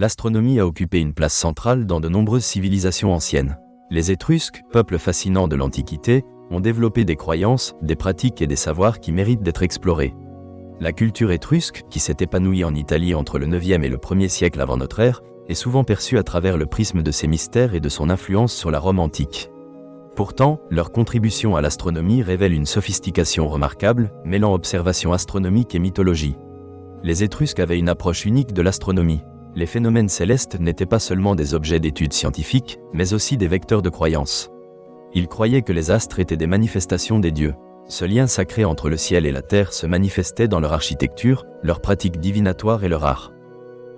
l'astronomie a occupé une place centrale dans de nombreuses civilisations anciennes. Les Étrusques, peuple fascinant de l'Antiquité, ont développé des croyances, des pratiques et des savoirs qui méritent d'être explorés. La culture étrusque, qui s'est épanouie en Italie entre le 9e et le 1er siècle avant notre ère, est souvent perçue à travers le prisme de ses mystères et de son influence sur la Rome antique. Pourtant, leur contribution à l'astronomie révèle une sophistication remarquable, mêlant observation astronomique et mythologie. Les Étrusques avaient une approche unique de l'astronomie. Les phénomènes célestes n'étaient pas seulement des objets d'études scientifiques, mais aussi des vecteurs de croyances. Ils croyaient que les astres étaient des manifestations des dieux. Ce lien sacré entre le ciel et la terre se manifestait dans leur architecture, leurs pratiques divinatoires et leur art.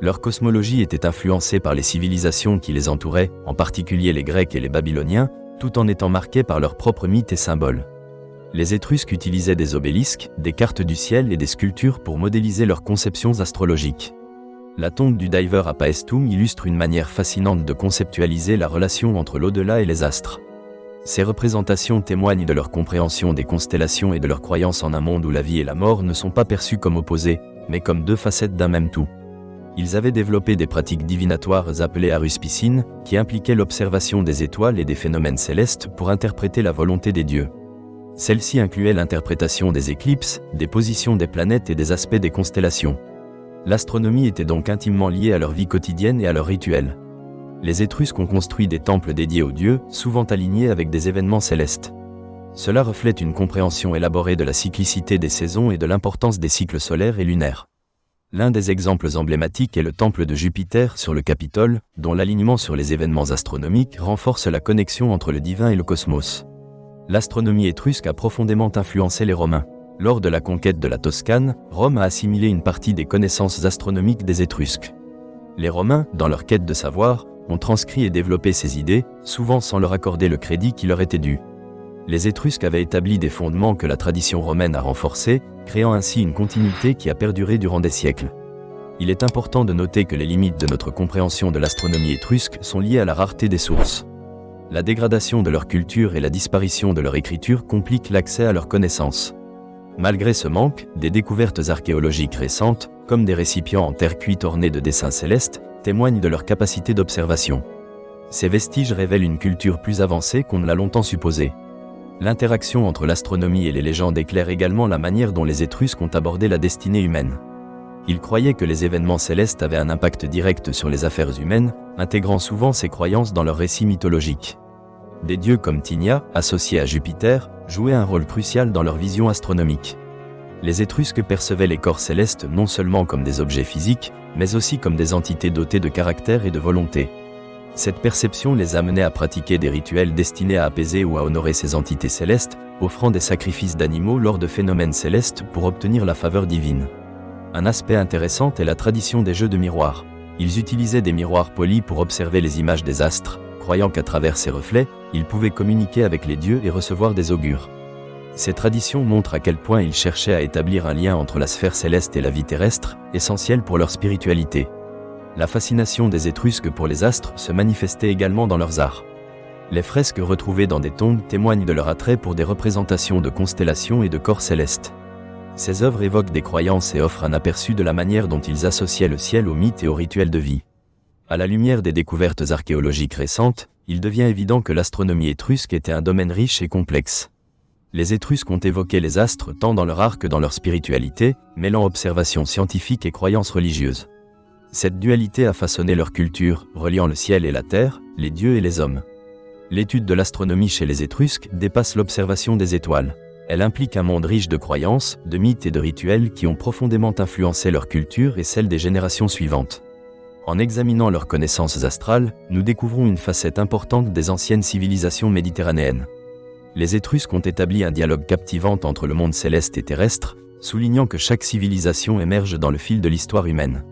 Leur cosmologie était influencée par les civilisations qui les entouraient, en particulier les Grecs et les Babyloniens, tout en étant marquée par leurs propres mythes et symboles. Les Étrusques utilisaient des obélisques, des cartes du ciel et des sculptures pour modéliser leurs conceptions astrologiques. La tombe du diver à Paestum illustre une manière fascinante de conceptualiser la relation entre l'au-delà et les astres. Ces représentations témoignent de leur compréhension des constellations et de leur croyance en un monde où la vie et la mort ne sont pas perçues comme opposées, mais comme deux facettes d'un même tout. Ils avaient développé des pratiques divinatoires appelées aruspicines, qui impliquaient l'observation des étoiles et des phénomènes célestes pour interpréter la volonté des dieux. Celle-ci incluait l'interprétation des éclipses, des positions des planètes et des aspects des constellations. L'astronomie était donc intimement liée à leur vie quotidienne et à leurs rituels. Les Étrusques ont construit des temples dédiés aux dieux, souvent alignés avec des événements célestes. Cela reflète une compréhension élaborée de la cyclicité des saisons et de l'importance des cycles solaires et lunaires. L'un des exemples emblématiques est le temple de Jupiter sur le Capitole, dont l'alignement sur les événements astronomiques renforce la connexion entre le divin et le cosmos. L'astronomie étrusque a profondément influencé les Romains. Lors de la conquête de la Toscane, Rome a assimilé une partie des connaissances astronomiques des Étrusques. Les Romains, dans leur quête de savoir, ont transcrit et développé ces idées, souvent sans leur accorder le crédit qui leur était dû. Les Étrusques avaient établi des fondements que la tradition romaine a renforcés, créant ainsi une continuité qui a perduré durant des siècles. Il est important de noter que les limites de notre compréhension de l'astronomie étrusque sont liées à la rareté des sources. La dégradation de leur culture et la disparition de leur écriture compliquent l'accès à leurs connaissances. Malgré ce manque, des découvertes archéologiques récentes, comme des récipients en terre cuite ornés de dessins célestes, témoignent de leur capacité d'observation. Ces vestiges révèlent une culture plus avancée qu'on ne l'a longtemps supposé. L'interaction entre l'astronomie et les légendes éclaire également la manière dont les Étrusques ont abordé la destinée humaine. Ils croyaient que les événements célestes avaient un impact direct sur les affaires humaines, intégrant souvent ces croyances dans leurs récits mythologiques. Des dieux comme Tinia, associés à Jupiter, jouaient un rôle crucial dans leur vision astronomique. Les Étrusques percevaient les corps célestes non seulement comme des objets physiques, mais aussi comme des entités dotées de caractère et de volonté. Cette perception les amenait à pratiquer des rituels destinés à apaiser ou à honorer ces entités célestes, offrant des sacrifices d'animaux lors de phénomènes célestes pour obtenir la faveur divine. Un aspect intéressant est la tradition des jeux de miroirs. Ils utilisaient des miroirs polis pour observer les images des astres, croyant qu'à travers ces reflets, ils pouvaient communiquer avec les dieux et recevoir des augures. Ces traditions montrent à quel point ils cherchaient à établir un lien entre la sphère céleste et la vie terrestre, essentiel pour leur spiritualité. La fascination des Étrusques pour les astres se manifestait également dans leurs arts. Les fresques retrouvées dans des tombes témoignent de leur attrait pour des représentations de constellations et de corps célestes. Ces œuvres évoquent des croyances et offrent un aperçu de la manière dont ils associaient le ciel aux mythes et aux rituels de vie. À la lumière des découvertes archéologiques récentes, il devient évident que l'astronomie étrusque était un domaine riche et complexe. Les Étrusques ont évoqué les astres tant dans leur art que dans leur spiritualité, mêlant observation scientifique et croyances religieuses. Cette dualité a façonné leur culture, reliant le ciel et la terre, les dieux et les hommes. L'étude de l'astronomie chez les Étrusques dépasse l'observation des étoiles. Elle implique un monde riche de croyances, de mythes et de rituels qui ont profondément influencé leur culture et celle des générations suivantes. En examinant leurs connaissances astrales, nous découvrons une facette importante des anciennes civilisations méditerranéennes. Les Étrusques ont établi un dialogue captivant entre le monde céleste et terrestre, soulignant que chaque civilisation émerge dans le fil de l'histoire humaine.